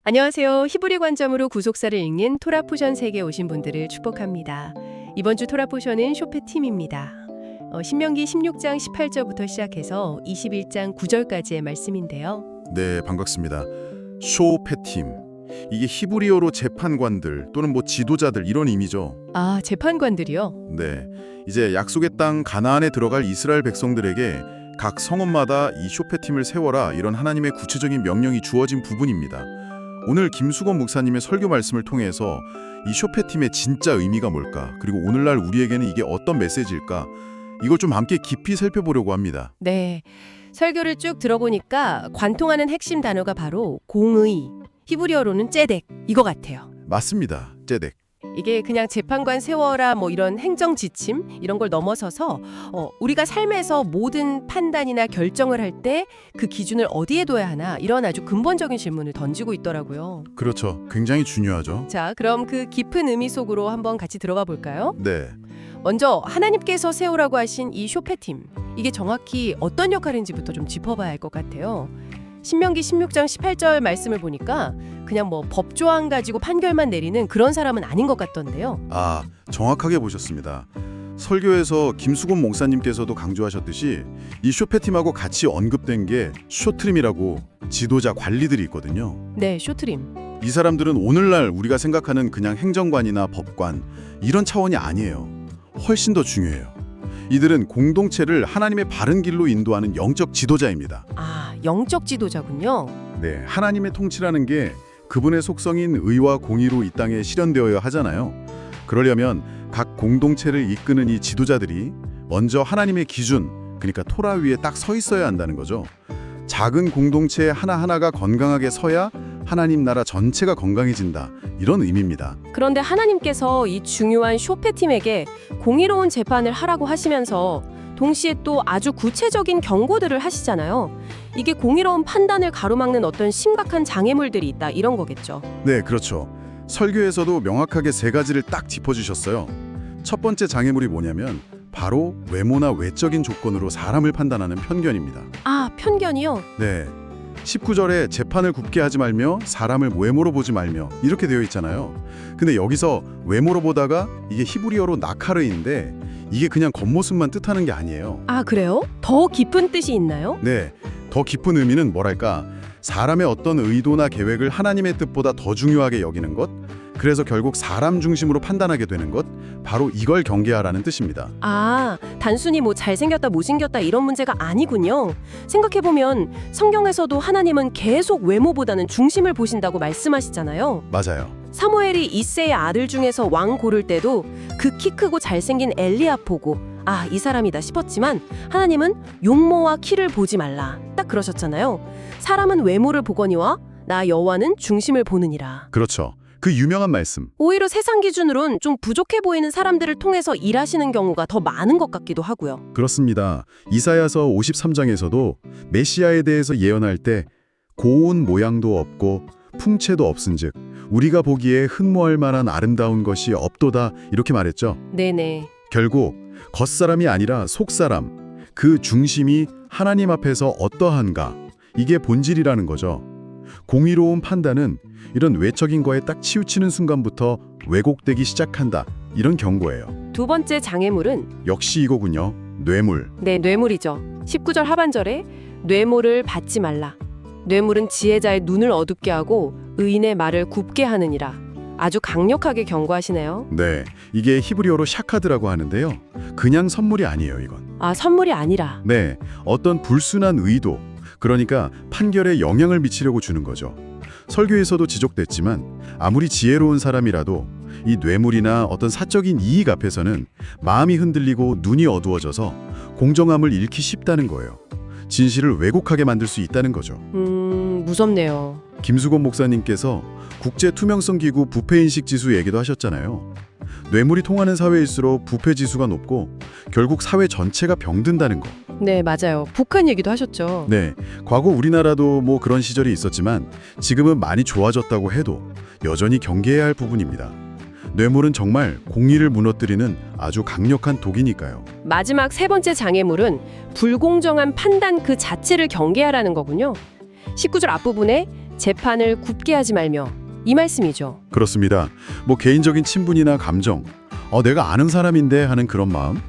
안녕하세요. 히브리 관점으로 구속사를 읽는 토라포션 세계에 오신 분들을 축복합니다. 이번 주 토라포션은 쇼페팀입니다. 신명기 16장 18절부터 시작해서 21장 9절까지의 말씀인데요. 네, 반갑습니다. 쇼페팀. 이게 히브리어로 재판관들 또는 지도자들 이런 의미죠. 아, 재판관들이요? 네, 이제 약속의 땅 가나안에 들어갈 이스라엘 백성들에게 각 성읍마다 이 쇼페팀을 세워라 이런 하나님의 구체적인 명령이 주어진 부분입니다. 오늘 김수건 목사님의 설교 말씀을 통해서 이 쇼페팀의 진짜 의미가 뭘까, 그리고 오늘날 우리에게는 이게 어떤 메시지일까, 이걸 좀 함께 깊이 살펴보려고 합니다. 네. 설교를 쭉 들어보니까 관통하는 핵심 단어가 바로 공의, 히브리어로는 째덱, 이거 같아요. 맞습니다. 째덱. 이게 그냥 재판관 세워라 이런 행정 지침 이런 걸 넘어서서 우리가 삶에서 모든 판단이나 결정을 할 때 그 기준을 어디에 둬야 하나 이런 아주 근본적인 질문을 던지고 있더라고요. 그렇죠. 굉장히 중요하죠. 자, 그럼 그 깊은 의미 속으로 한번 같이 들어가 볼까요? 네. 먼저 하나님께서 세우라고 하신 이 쇼페팀, 이게 정확히 어떤 역할인지부터 좀 짚어봐야 할 것 같아요. 신명기 16장 18절 말씀을 보니까 그냥 법조항 가지고 판결만 내리는 그런 사람은 아닌 것 같던데요. 아, 정확하게 보셨습니다. 설교에서 김수곤 목사님께서도 강조하셨듯이 이 쇼페팀하고 같이 언급된 게 쇼트림이라고 지도자 관리들이 있거든요. 네, 쇼트림. 이 사람들은 오늘날 우리가 생각하는 그냥 행정관이나 법관 이런 차원이 아니에요. 훨씬 더 중요해요. 이들은 공동체를 하나님의 바른 길로 인도하는 영적 지도자입니다. 아, 영적 지도자군요. 네, 하나님의 통치라는 게 그분의 속성인 의와 공의로 이 땅에 실현되어야 하잖아요. 그러려면 각 공동체를 이끄는 이 지도자들이 먼저 하나님의 기준, 그러니까 토라 위에 딱 서 있어야 한다는 거죠. 작은 공동체 하나하나가 건강하게 서야 하나님 나라 전체가 건강해진다, 이런 의미입니다. 그런데 하나님께서 이 중요한 쇼페팀에게 공의로운 재판을 하라고 하시면서 동시에 또 아주 구체적인 경고들을 하시잖아요. 이게 공의로운 판단을 가로막는 어떤 심각한 장애물들이 있다, 이런 거겠죠. 네, 그렇죠. 설교에서도 명확하게 세 가지를 딱 짚어주셨어요. 첫 번째 장애물이 뭐냐면 바로 외모나 외적인 조건으로 사람을 판단하는 편견입니다. 아, 편견이요? 네, 19절에 재판을 굽게 하지 말며 사람을 외모로 보지 말며 이렇게 되어 있잖아요. 근데 여기서 외모로 보다가 이게 히브리어로 나카르인데 이게 그냥 겉모습만 뜻하는 게 아니에요. 아, 그래요? 더 깊은 뜻이 있나요? 네, 더 깊은 의미는 뭐랄까, 사람의 어떤 의도나 계획을 하나님의 뜻보다 더 중요하게 여기는 것, 그래서 결국 사람 중심으로 판단하게 되는 것, 바로 이걸 경계하라는 뜻입니다. 아, 단순히 잘생겼다 못생겼다 이런 문제가 아니군요. 생각해보면 성경에서도 하나님은 계속 외모보다는 중심을 보신다고 말씀하시잖아요. 맞아요. 사무엘이 이새의 아들 중에서 왕 고를 때도 그 키 크고 잘생긴 엘리압 보고 아, 이 사람이다 싶었지만 하나님은 용모와 키를 보지 말라 딱 그러셨잖아요. 사람은 외모를 보거니와 나 여호와는 중심을 보느니라. 그렇죠. 그 유명한 말씀. 오히려 세상 기준으로는 좀 부족해 보이는 사람들을 통해서 일하시는 경우가 더 많은 것 같기도 하고요. 그렇습니다. 이사야서 53장에서도 메시아에 대해서 예언할 때 고운 모양도 없고 풍채도 없은즉 우리가 보기에 흠모할 만한 아름다운 것이 없도다, 이렇게 말했죠. 네네. 결국 겉사람이 아니라 속사람, 그 중심이 하나님 앞에서 어떠한가, 이게 본질이라는 거죠. 공의로운 판단은 이런 외적인 거에 딱 치우치는 순간부터 왜곡되기 시작한다, 이런 경고예요. 두 번째 장애물은 역시 이거군요. 뇌물. 네, 뇌물이죠. 19절 하반절에 뇌물을 받지 말라. 뇌물은 지혜자의 눈을 어둡게 하고 의인의 말을 굽게 하느니라. 아주 강력하게 경고하시네요. 네, 이게 히브리어로 샤카드라고 하는데요. 그냥 선물이 아니에요, 이건. 아, 선물이 아니라. 네, 어떤 불순한 의도, 그러니까 판결에 영향을 미치려고 주는 거죠. 설교에서도 지적됐지만 아무리 지혜로운 사람이라도 이 뇌물이나 어떤 사적인 이익 앞에서는 마음이 흔들리고 눈이 어두워져서 공정함을 잃기 쉽다는 거예요. 진실을 왜곡하게 만들 수 있다는 거죠. 무섭네요. 김수건 목사님께서 국제투명성기구 부패인식지수 얘기도 하셨잖아요. 뇌물이 통하는 사회일수록 부패지수가 높고 결국 사회 전체가 병든다는 거. 네, 맞아요. 북한 얘기도 하셨죠. 네, 과거 우리나라도 그런 시절이 있었지만 지금은 많이 좋아졌다고 해도 여전히 경계해야 할 부분입니다. 뇌물은 정말 공의를 무너뜨리는 아주 강력한 독이니까요. 마지막 세 번째 장애물은 불공정한 판단 그 자체를 경계하라는 거군요. 19절 앞부분에 재판을 굽게 하지 말며 이 말씀이죠. 그렇습니다. 뭐 개인적인 친분이나 감정, 내가 아는 사람인데 하는 그런 마음,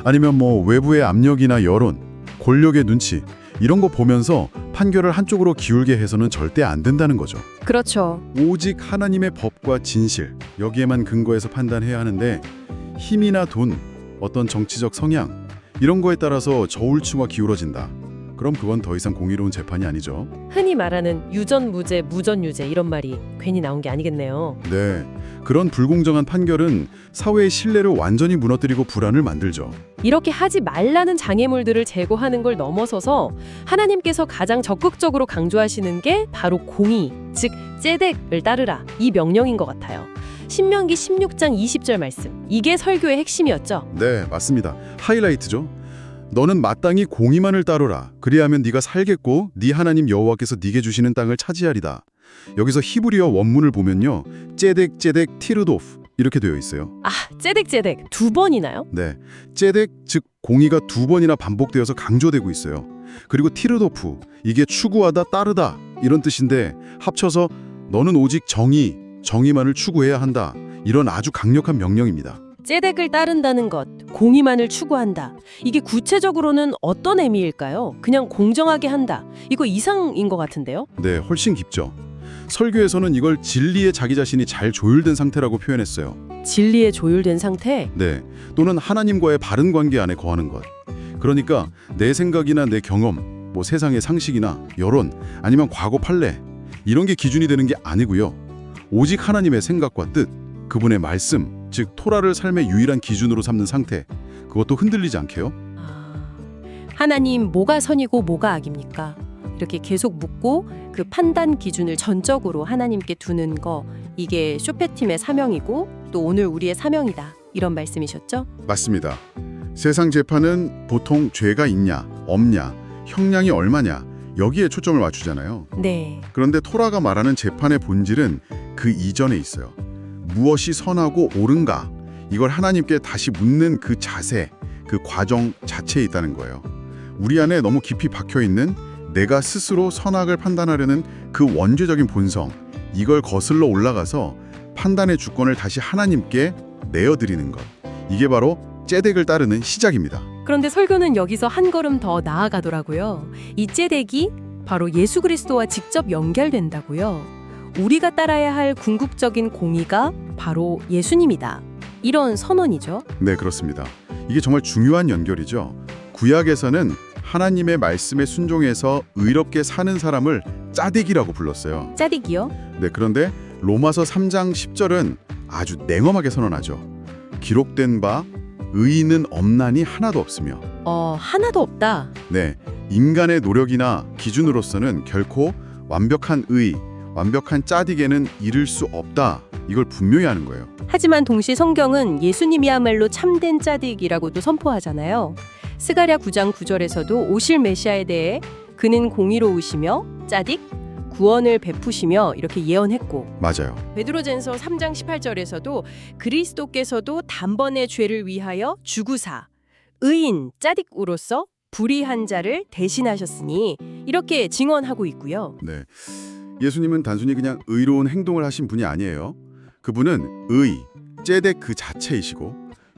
아니면 뭐 외부의 압력이나 여론, 권력의 눈치 이런 거 보면서 판결을 한쪽으로 기울게 해서는 절대 안 된다는 거죠. 그렇죠. 오직 하나님의 법과 진실 여기에만 근거해서 판단해야 하는데 힘이나 돈, 어떤 정치적 성향 이런 거에 따라서 저울추가 기울어진다. 그럼 그건 더 이상 공의로운 재판이 아니죠. 흔히 말하는 유전무죄, 무전유죄 이런 말이 괜히 나온 게 아니겠네요. 네, 그런 불공정한 판결은 사회의 신뢰를 완전히 무너뜨리고 불안을 만들죠. 이렇게 하지 말라는 장애물들을 제거하는 걸 넘어서서 하나님께서 가장 적극적으로 강조하시는 게 바로 공의, 즉 ጼ덱을 따르라 이 명령인 것 같아요. 신명기 16장 20절 말씀. 이게 설교의 핵심이었죠. 네, 맞습니다. 하이라이트죠. 너는 마땅히 공의만을 따르라. 그리하면 네가 살겠고 네 하나님 여호와께서 네게 주시는 땅을 차지하리다. 여기서 히브리어 원문을 보면요. ጼ덱 티르도프 이렇게 되어 있어요. 아, ጼ덱 두 번이나요? 네, ጼ덱 즉 공의가 두 번이나 반복되어서 강조되고 있어요. 그리고 티르도프 이게 추구하다 따르다 이런 뜻인데 합쳐서 너는 오직 정의만을 추구해야 한다. 이런 아주 강력한 명령입니다. ጼ덱을 따른다는 것, 공의만을 추구한다. 이게 구체적으로는 어떤 의미일까요? 그냥 공정하게 한다. 이거 이상인 것 같은데요? 네, 훨씬 깊죠. 설교에서는 이걸 진리에 자기 자신이 잘 조율된 상태라고 표현했어요. 진리에 조율된 상태? 네, 또는 하나님과의 바른 관계 안에 거하는 것. 그러니까 내 생각이나 내 경험, 뭐 세상의 상식이나 여론, 아니면 과거 판례 이런 게 기준이 되는 게 아니고요. 오직 하나님의 생각과 뜻, 그분의 말씀, 즉 토라를 삶의 유일한 기준으로 삼는 상태. 그것도 흔들리지 않게요. 하나님 뭐가 선이고 뭐가 악입니까? 이렇게 계속 묻고 그 판단 기준을 전적으로 하나님께 두는 거, 이게 쇼페팀의 사명이고 또 오늘 우리의 사명이다. 이런 말씀이셨죠? 맞습니다. 세상 재판은 보통 죄가 있냐, 없냐, 형량이 얼마냐 여기에 초점을 맞추잖아요. 네. 그런데 토라가 말하는 재판의 본질은 그 이전에 있어요. 무엇이 선하고 옳은가 이걸 하나님께 다시 묻는 그 자세, 그 과정 자체에 있다는 거예요. 우리 안에 너무 깊이 박혀있는 내가 스스로 선악을 판단하려는 그 원죄적인 본성, 이걸 거슬러 올라가서 판단의 주권을 다시 하나님께 내어드리는 것. 이게 바로 ጼ덱을 따르는 시작입니다. 그런데 설교는 여기서 한 걸음 더 나아가더라고요. 이 ጼ덱이 바로 예수 그리스도와 직접 연결된다고요. 우리가 따라야 할 궁극적인 공의가 바로 예수님이다. 이런 선언이죠. 네, 그렇습니다. 이게 정말 중요한 연결이죠. 구약에서는 하나님의 말씀에 순종해서 의롭게 사는 사람을 짜딕이라고 불렀어요. 짜딕이요? 네, 그런데 로마서 3장 10절은 아주 냉엄하게 선언하죠. 기록된 바 의인은 없나니 하나도 없으며. 하나도 없다. 네, 인간의 노력이나 기준으로서는 결코 완벽한 의, 완벽한 짜딕에는 이를 수 없다. 이걸 분명히 하는 거예요. 하지만 동시 성경은 예수님이야말로 참된 짜딕이라고도 선포하잖아요. 스가랴 9장 9절에서도 오실 메시아에 대해 그는 공의로우시며 짜딕, 구원을 베푸시며 이렇게 예언했고, 맞아요. 베드로전서 3장 18절에서도 그리스도께서도 단번에 죄를 위하여 죽으사 의인 짜딕으로서 불의한 자를 대신하셨으니 이렇게 증언하고 있고요. 네, 예수님은 단순히 그냥 의로운 행동을 하신 분이 아니에요. 그분은 의, ጼ덱 그 자체이시고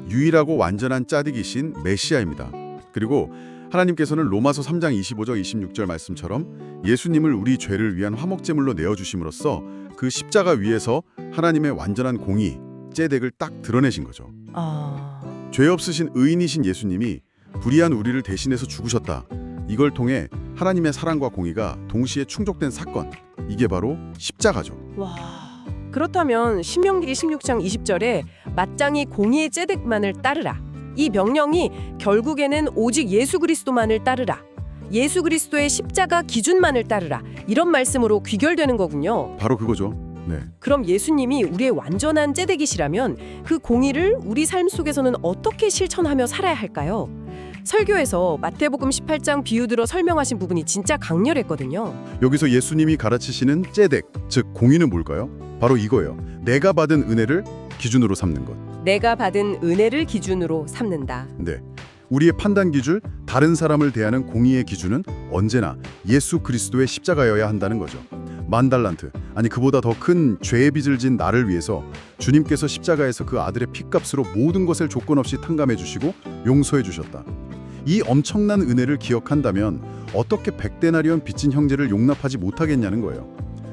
유일하고 완전한 짜딕이신 메시아입니다. 그리고 하나님께서는 로마서 3장 25절 26절 말씀처럼 예수님을 우리 죄를 위한 화목제물로 내어주심으로써 그 십자가 위에서 하나님의 완전한 공의, ጼ덱을 딱 드러내신 거죠. 죄 없으신 의인이신 예수님이 불의한 우리를 대신해서 죽으셨다. 이걸 통해 하나님의 사랑과 공의가 동시에 충족된 사건, 이게 바로 십자가죠. 와, 그렇다면 신명기 16장 20절에 마땅히 공의의 ጼ덱만을 따르라. 이 명령이 결국에는 오직 예수 그리스도만을 따르라. 예수 그리스도의 십자가 기준만을 따르라. 이런 말씀으로 귀결되는 거군요. 바로 그거죠. 네. 그럼 예수님이 우리의 완전한 ጼ덱이시라면 그 공의를 우리 삶 속에서는 어떻게 실천하며 살아야 할까요? 설교에서 마태복음 18장 비유 들어 설명하신 부분이 진짜 강렬했거든요. 여기서 예수님이 가르치시는 ጼ덱, 즉 공의는 뭘까요? 바로 이거예요. 내가 받은 은혜를 기준으로 삼는 것. 내가 받은 은혜를 기준으로 삼는다. 네. 우리의 판단 기준, 다른 사람을 대하는 공의의 기준은 언제나 예수 그리스도의 십자가여야 한다는 거죠. 만달란트, 아니 그보다 더 큰 죄의 빚을 진 나를 위해서 주님께서 십자가에서 그 아들의 피값으로 모든 것을 조건 없이 탕감해 주시고 용서해 주셨다. 이 엄청난 은혜를 기억한다면 어떻게 100데나리온 빚진 형제를 용납하지 못하겠냐는 거예요.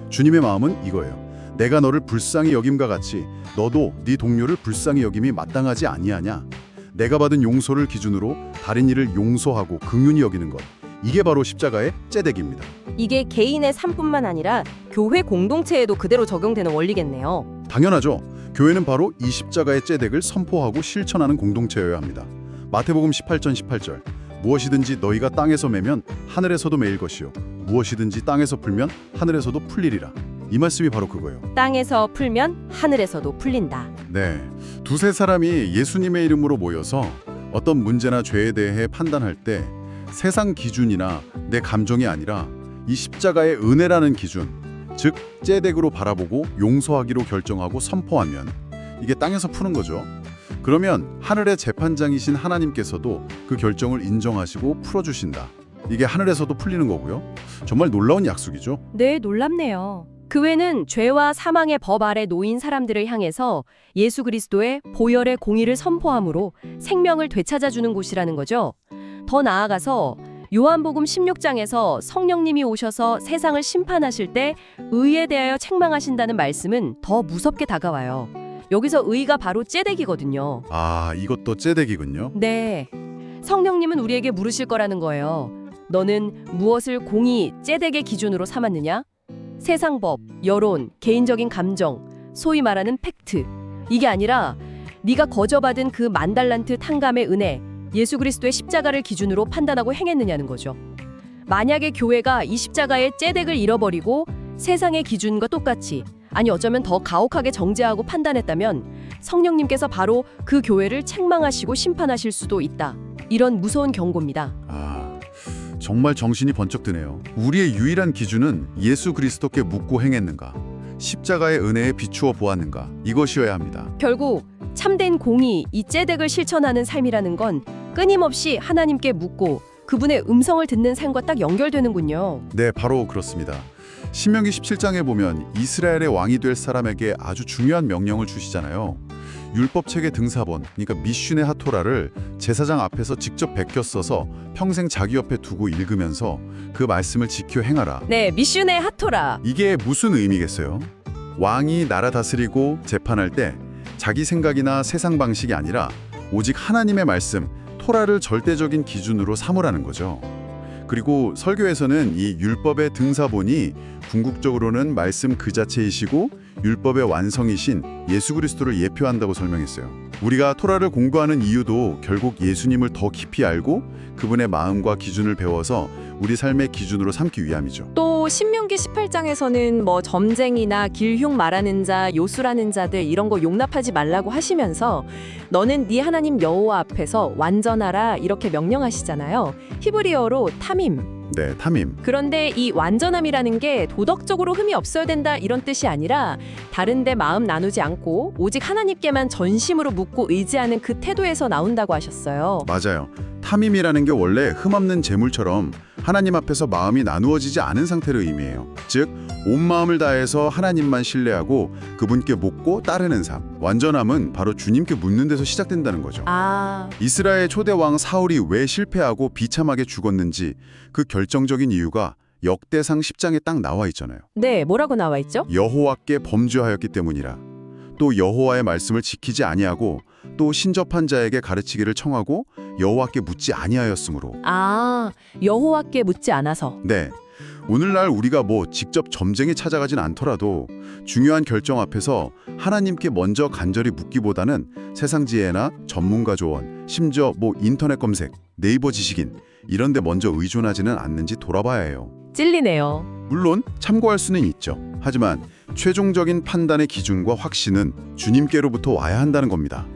주님의 마음은 이거예요. 내가 너를 불쌍히 여김과 같이 너도 네 동료를 불쌍히 여김이 마땅하지 아니하냐. 내가 받은 용서를 기준으로 다른 이를 용서하고 긍휼히 여기는 것. 이게 바로 십자가의 째대기입니다. 이게 개인의 삶뿐만 아니라 교회 공동체에도 그대로 적용되는 원리겠네요. 당연하죠. 교회는 바로 이 십자가의 째덱을 선포하고 실천하는 공동체여야 합니다. 마태복음 18장 18절. 무엇이든지 너희가 땅에서 매면 하늘에서도 매일 것이요 무엇이든지 땅에서 풀면 하늘에서도 풀리리라. 이 말씀이 바로 그거예요. 땅에서 풀면 하늘에서도 풀린다. 네, 두세 사람이 예수님의 이름으로 모여서 어떤 문제나 죄에 대해 판단할 때 세상 기준이나 내 감정이 아니라 이 십자가의 은혜라는 기준, 즉 째덱으로 바라보고 용서하기로 결정하고 선포하면 이게 땅에서 푸는 거죠. 그러면 하늘의 재판장이신 하나님께서도 그 결정을 인정하시고 풀어주신다. 이게 하늘에서도 풀리는 거고요. 정말 놀라운 약속이죠. 네, 놀랍네요. 교회는 죄와 사망의 법 아래 놓인 사람들을 향해서 예수 그리스도의 보혈의 공의를 선포함으로 생명을 되찾아주는 곳이라는 거죠. 더 나아가서 요한복음 16장에서 성령님이 오셔서 세상을 심판하실 때 의에 대하여 책망하신다는 말씀은 더 무섭게 다가와요. 여기서 의가 바로 째덱이거든요. 아, 이것도 째덱이군요. 네. 성령님은 우리에게 물으실 거라는 거예요. 너는 무엇을 공의, 째덱의 기준으로 삼았느냐? 세상 법, 여론, 개인적인 감정, 소위 말하는 팩트. 이게 아니라 네가 거저받은 그 만달란트 탕감의 은혜, 예수 그리스도의 십자가를 기준으로 판단하고 행했느냐는 거죠. 만약에 교회가 이 십자가의 째덱을 잃어버리고 세상의 기준과 똑같이, 아니 어쩌면 더 가혹하게 정죄하고 판단했다면 성령님께서 바로 그 교회를 책망하시고 심판하실 수도 있다. 이런 무서운 경고입니다. 아, 정말 정신이 번쩍 드네요. 우리의 유일한 기준은 예수 그리스도께 묻고 행했는가, 십자가의 은혜에 비추어 보았는가, 이것이어야 합니다. 결국 참된 공의, 이 째덱을 실천하는 삶이라는 건 끊임없이 하나님께 묻고 그분의 음성을 듣는 삶과 딱 연결되는군요. 네, 바로 그렇습니다. 신명기 17장에 보면 이스라엘의 왕이 될 사람에게 아주 중요한 명령을 주시잖아요. 율법책의 등사본, 그러니까 미슌의 하토라를 제사장 앞에서 직접 베껴 써서 평생 자기 옆에 두고 읽으면서 그 말씀을 지켜 행하라. 네, 미슌의 하토라. 이게 무슨 의미겠어요? 왕이 나라 다스리고 재판할 때 자기 생각이나 세상 방식이 아니라 오직 하나님의 말씀, 토라를 절대적인 기준으로 삼으라는 거죠. 그리고 설교에서는 이 율법의 등사본이 궁극적으로는 말씀 그 자체이시고 율법의 완성이신 예수 그리스도를 예표한다고 설명했어요. 우리가 토라를 공부하는 이유도 결국 예수님을 더 깊이 알고 그분의 마음과 기준을 배워서 우리 삶의 기준으로 삼기 위함이죠. 또 신명기 18장에서는 뭐 점쟁이나 길흉 말하는 자, 요술하는 자들 이런 거 용납하지 말라고 하시면서 너는 네 하나님 여호와 앞에서 완전하라 이렇게 명령하시잖아요. 히브리어로 타밈. 네, 탐임. 그런데 이 완전함이라는 게 도덕적으로 흠이 없어야 된다 이런 뜻이 아니라 다른데 마음 나누지 않고 오직 하나님께만 전심으로 묻고 의지하는 그 태도에서 나온다고 하셨어요. 맞아요. 탐임이라는 게 원래 흠없는 재물처럼 하나님 앞에서 마음이 나누어지지 않은 상태를 의미해요. 즉, 온 마음을 다해서 하나님만 신뢰하고 그분께 묻고 따르는 삶. 완전함은 바로 주님께 묻는 데서 시작된다는 거죠. 이스라엘 초대 왕 사울이 왜 실패하고 비참하게 죽었는지 그 결정적인 이유가 역대상 10장에 딱 나와 있잖아요. 네, 뭐라고 나와 있죠? 여호와께 범죄하였기 때문이라. 또 여호와의 말씀을 지키지 아니하고 또 신접한 자에게 가르치기를 청하고 여호와께 묻지 아니하였으므로. 여호와께 묻지 않아서. 네. 오늘날 우리가 뭐 직접 점쟁이 찾아가진 않더라도 중요한 결정 앞에서 하나님께 먼저 간절히 묻기보다는 세상 지혜나 전문가 조언, 심지어 뭐 인터넷 검색, 네이버 지식인 이런 데 먼저 의존하지는 않는지 돌아봐야 해요. 찔리네요. 물론 참고할 수는 있죠. 하지만 최종적인 판단의 기준과 확신은 주님께로부터 와야 한다는 겁니다.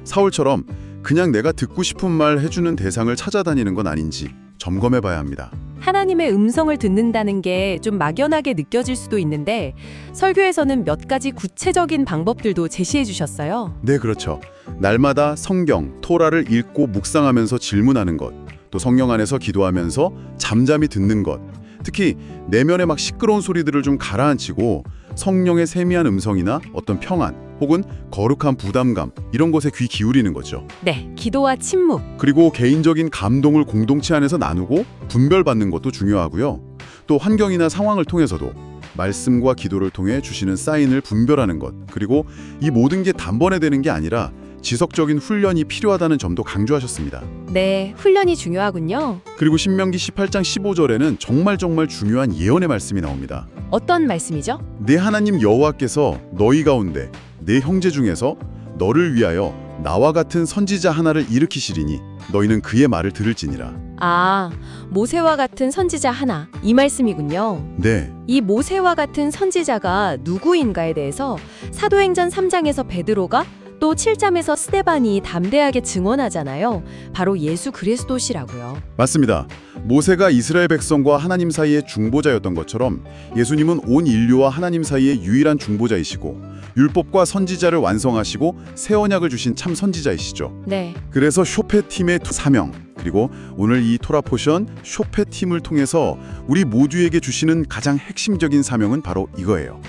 사울처럼 그냥 내가 듣고 싶은 말 해주는 대상을 찾아다니는 건 아닌지 점검해 봐야 합니다. 하나님의 음성을 듣는다는 게 좀 막연하게 느껴질 수도 있는데 설교에서는 몇 가지 구체적인 방법들도 제시해 주셨어요. 네, 그렇죠. 날마다 성경, 토라를 읽고 묵상하면서 질문하는 것, 또 성령 안에서 기도하면서 잠잠히 듣는 것, 특히 내면의 막 시끄러운 소리들을 좀 가라앉히고 성령의 세미한 음성이나 어떤 평안 혹은 거룩한 부담감 이런 것에 귀 기울이는 거죠. 네, 기도와 침묵. 그리고 개인적인 감동을 공동체 안에서 나누고 분별받는 것도 중요하고요. 또 환경이나 상황을 통해서도 말씀과 기도를 통해 주시는 사인을 분별하는 것, 그리고 이 모든 게 단번에 되는 게 아니라 지속적인 훈련이 필요하다는 점도 강조하셨습니다. 네, 훈련이 중요하군요. 그리고 신명기 18장 15절에는 정말 중요한 예언의 말씀이 나옵니다. 어떤 말씀이죠? 내 하나님 여호와께서 너희 가운데 내 형제 중에서 너를 위하여 나와 같은 선지자 하나를 일으키시리니 너희는 그의 말을 들을지니라. 아, 모세와 같은 선지자 하나, 이 말씀이군요. 네, 이 모세와 같은 선지자가 누구인가에 대해서 사도행전 3장에서 베드로가 또 7장에서 스데반이 담대하게 증언하잖아요. 바로 예수 그리스도시라고요. 맞습니다. 모세가 이스라엘 백성과 하나님 사이의 중보자였던 것처럼 예수님은 온 인류와 하나님 사이의 유일한 중보자이시고 율법과 선지자를 완성하시고 새 언약을 주신 참 선지자이시죠. 네. 그래서 쇼페팀의 사명, 그리고 오늘 이 토라 포션 쇼페팀을 통해서 우리 모두에게 주시는 가장 핵심적인 사명은 바로 이거예요.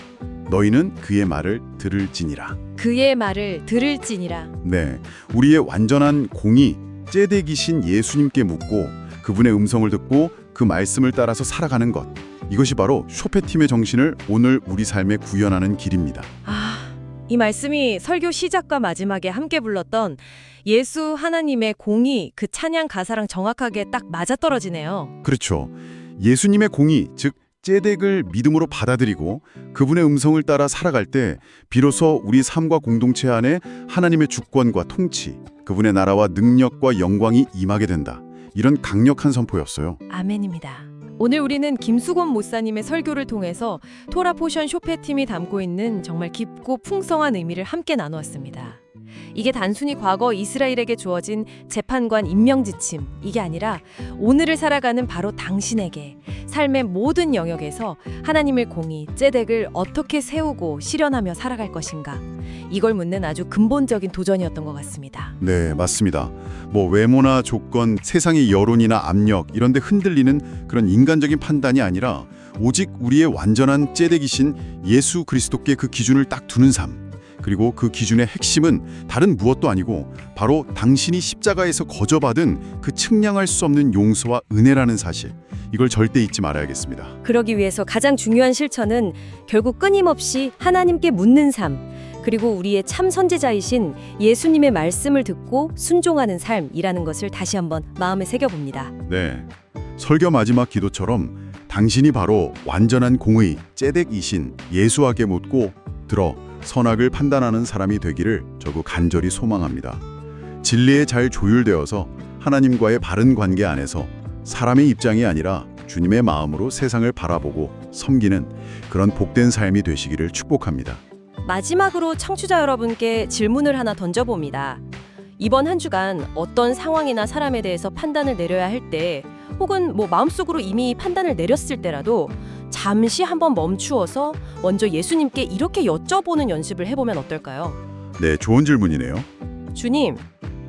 너희는 그의 말을 들을지니라. 그의 말을 들을지니라. 네, 우리의 완전한 공의, 째대기신 예수님께 묻고 그분의 음성을 듣고 그 말씀을 따라서 살아가는 것. 이것이 바로 쇼페팀의 정신을 오늘 우리 삶에 구현하는 길입니다. 아, 이 말씀이 설교 시작과 마지막에 함께 불렀던 예수 하나님의 공의 그 찬양 가사랑 정확하게 딱 맞아떨어지네요. 그렇죠. 예수님의 공의, 즉 째덱을 믿음으로 받아들이고 그분의 음성을 따라 살아갈 때 비로소 우리 삶과 공동체 안에 하나님의 주권과 통치, 그분의 나라와 능력과 영광이 임하게 된다. 이런 강력한 선포였어요. 아멘입니다. 오늘 우리는 김수곤 목사님의 설교를 통해서 토라 포션 쇼페팀이 담고 있는 정말 깊고 풍성한 의미를 함께 나누었습니다. 이게 단순히 과거 이스라엘에게 주어진 재판관 임명 지침, 이게 아니라 오늘을 살아가는 바로 당신에게 삶의 모든 영역에서 하나님의 공의, 째덱을 어떻게 세우고 실현하며 살아갈 것인가, 이걸 묻는 아주 근본적인 도전이었던 것 같습니다. 네, 맞습니다. 외모나 조건, 세상의 여론이나 압력 이런 데 흔들리는 그런 인간적인 판단이 아니라 오직 우리의 완전한 째덱이신 예수 그리스도께 그 기준을 딱 두는 삶. 그리고 그 기준의 핵심은 다른 무엇도 아니고 바로 당신이 십자가에서 거저받은 그 측량할 수 없는 용서와 은혜라는 사실. 이걸 절대 잊지 말아야겠습니다. 그러기 위해서 가장 중요한 실천은 결국 끊임없이 하나님께 묻는 삶, 그리고 우리의 참 선지자이신 예수님의 말씀을 듣고 순종하는 삶이라는 것을 다시 한번 마음에 새겨봅니다. 네, 설교 마지막 기도처럼 당신이 바로 완전한 공의, 째덱이신 예수에게 묻고 들어 선악을 판단하는 사람이 되기를 저도 간절히 소망합니다. 진리에 잘 조율되어서 하나님과의 바른 관계 안에서 사람의 입장이 아니라 주님의 마음으로 세상을 바라보고 섬기는 그런 복된 삶이 되시기를 축복합니다. 마지막으로 청취자 여러분께 질문을 하나 던져봅니다. 이번 한 주간 어떤 상황이나 사람에 대해서 판단을 내려야 할 때, 혹은 마음속으로 이미 판단을 내렸을 때라도 잠시 한번 멈추어서 먼저 예수님께 이렇게 여쭤보는 연습을 해보면 어떨까요? 네, 좋은 질문이네요. 주님,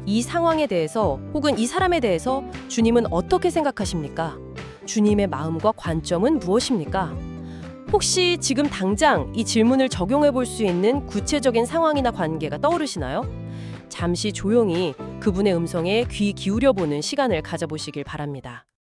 이 상황에 대해서 혹은 이 사람에 대해서 주님은 어떻게 생각하십니까? 주님의 마음과 관점은 무엇입니까? 혹시 지금 당장 이 질문을 적용해 볼 수 있는 구체적인 상황이나 관계가 떠오르시나요? 잠시 조용히 그분의 음성에 귀 기울여 보는 시간을 가져보시길 바랍니다.